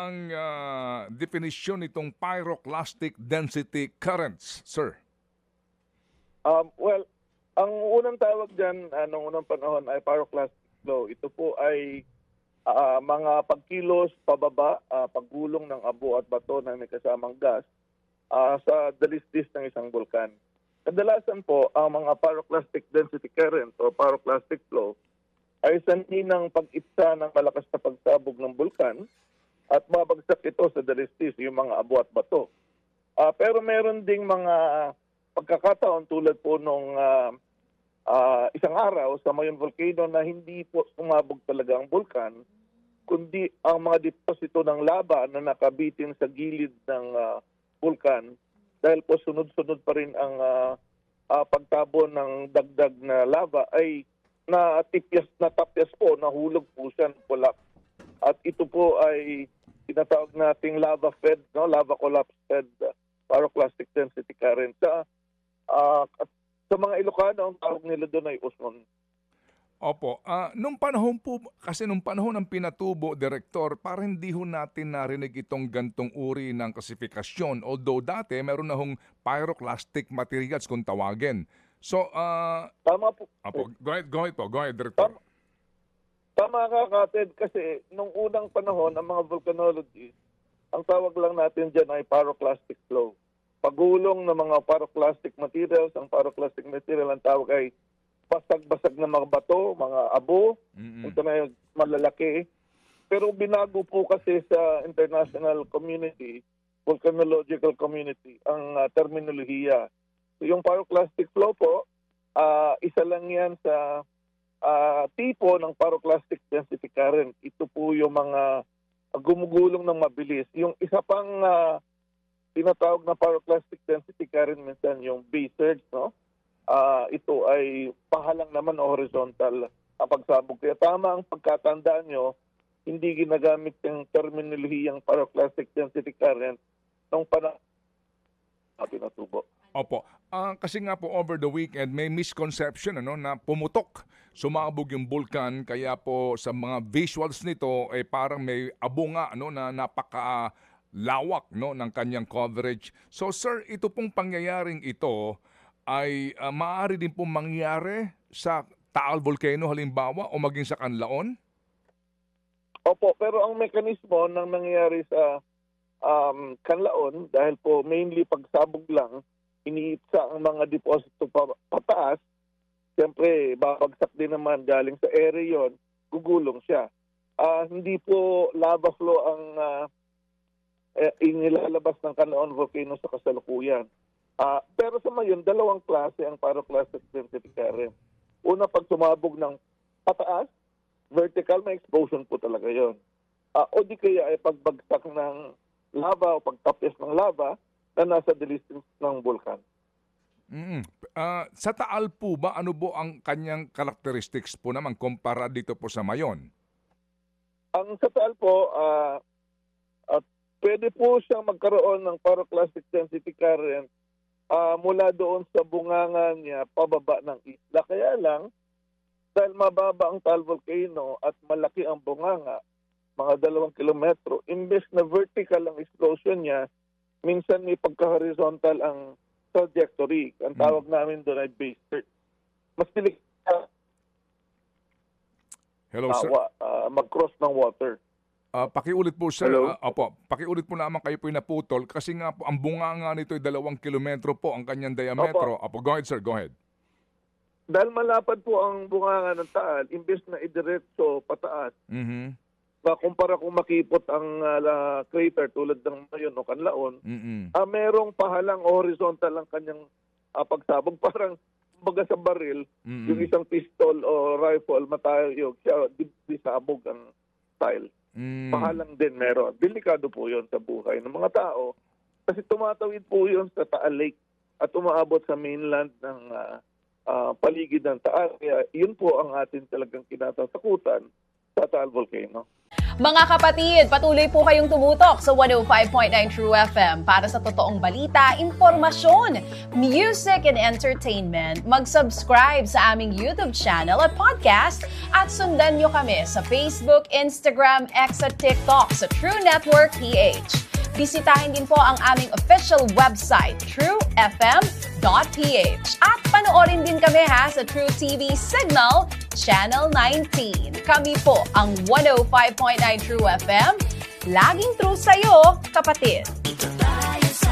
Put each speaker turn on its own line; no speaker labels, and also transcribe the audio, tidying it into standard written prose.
ang definisyon nitong pyroclastic density currents, sir?
Well, ang unang tawag dyan noong unang panahon ay pyroclastic flow. Ito po ay mga pagkilos pababa, paggulong ng abo at bato na may kasamang gas sa dalisdis ng isang bulkan. Kadalasan po, ang mga pyroclastic density current o pyroclastic flow ay sanhi ng pag-itsa ng malakas na pagsabog ng bulkan at mabagsak ito sa dalisdis, yung mga abo at bato. Pero meron ding mga pagkakataon tulad po nung isang araw sa Mayon Volcano na hindi po sumabog talaga ang bulkan, kundi ang mga deposito ng lava na nakabitin sa gilid ng bulkan dahil po sunod-sunod pa rin ang pagtabo ng dagdag na lava ay natapyas po, nahulog po siya, pulak. At ito po ay tinatawag nating lava-fed, lava collapse-fed pyroclastic density current. Sa mga Ilocano, ang tawag nila doon ay usmon.
Opo. Nung panahon po, kasi nung panahon ng pinatubo, Direktor, parang hindi ho natin narinig itong gantong uri ng klasifikasyon. Although dati, meron na hong pyroclastic materials kung tawagin. So,
Tama po.
Go ahead, Direktor.
Tama ka, Kated, kasi nung unang panahon, ang mga volcanologists, ang tawag lang natin dyan ay pyroclastic flow. Pagulong ng mga pyroclastic materials, ang pyroclastic material ang tawag ay basag-basag na mga bato, mga abo, ito na yung malalaki. Pero binago po kasi sa international community, volcanological community, ang terminolohiya. So yung pyroclastic flow po, isa lang yan sa tipo ng pyroclastic density current. Ito po yung mga gumugulong ng mabilis. Yung isa pang tinatawag na pyroclastic density current minsan yung base surge, no? Ito ay pahalang naman o horizontal ang pagsabog. Kaya tama ang pagkatandaan nyo, hindi ginagamit yung terminolohiyang pyroclastic density current nung panahon pinatubo.
Opo. Kasi nga po over the weekend may misconception na pumutok, sumabog yung bulkan, kaya po sa mga visuals nito parang may abo nga na napakalawak ng kanyang coverage. So sir, ito pong pangyayaring ito ay maaari din pong mangyari sa Taal Volcano halimbawa o maging sa Canlaon?
Opo, pero ang mekanismo ng nangyayari sa Canlaon, dahil po mainly pagsabog lang, iniitsa ang mga deposito pataas, siyempre babagsak din naman galing sa area yon, gugulong siya. Hindi po lava flow ang inilalabas ng Canlaon Volcano sa kasalukuyan. Pero sa ngayon, dalawang klase ang pyroclastic density current. Una, pag sumabog ng pataas, vertical, may explosion po talaga yon. O di kaya ay pagbagsak ng lava o pagtapyas ng lava na nasa distance ng bulkan.
Sa Taal po ba, ano po ang kanyang characteristics po naman kumpara dito po sa Mayon?
Ang sa Taal po, pwede po siyang magkaroon ng pyroclastic density current mula doon sa bunganga niya pababa ng isla. Kaya lang, dahil mababa ang Taal Volcano at malaki ang bunganga, mga 2 kilometro, imbes na vertical ang explosion niya, minsan may pagka-horizontal ang trajectory. Ang tawag namin doon ay base surge. Mas pilik
Hello, sir.
Mag-cross ng water.
Pakiulit po, sir.
Hello?
Pakiulit po naman, kayo po naputol kasi nga po ang bunganga nito ay 2 kilometro po ang kanyang diametro. Go ahead, sir. Go ahead.
Dahil malapad po ang bunganga ng Taal, imbes na idiretso pataas, kumpara kung makipot ang crater tulad ng Mayon o Canlaon, merong pahalang horizontal ang kanyang pagsabog. Parang baga sa baril, yung isang pistol o rifle, matayog siya, di sabog ang tile. Pahalang din meron. Delikado po yon sa buhay ng mga tao kasi tumatawid po yon sa Taal Lake at umaabot sa mainland ng paligid ng Taal. Kaya yun po ang atin talagang kinatatakutan sa Taal Volcano.
Mga kapatid, patuloy po kayong tumutok sa 105.9 True FM para sa totoong balita, impormasyon, music and entertainment. Mag-subscribe sa aming YouTube channel at podcast at sundan nyo kami sa Facebook, Instagram, X at TikTok sa True Network PH. Bisitahin din po ang aming official website, truefm.ph. At panoorin din kami sa True TV Signal, Channel 19. Kami po ang 105.9 True FM. Laging true sa'yo, kapatid.
Tayo sa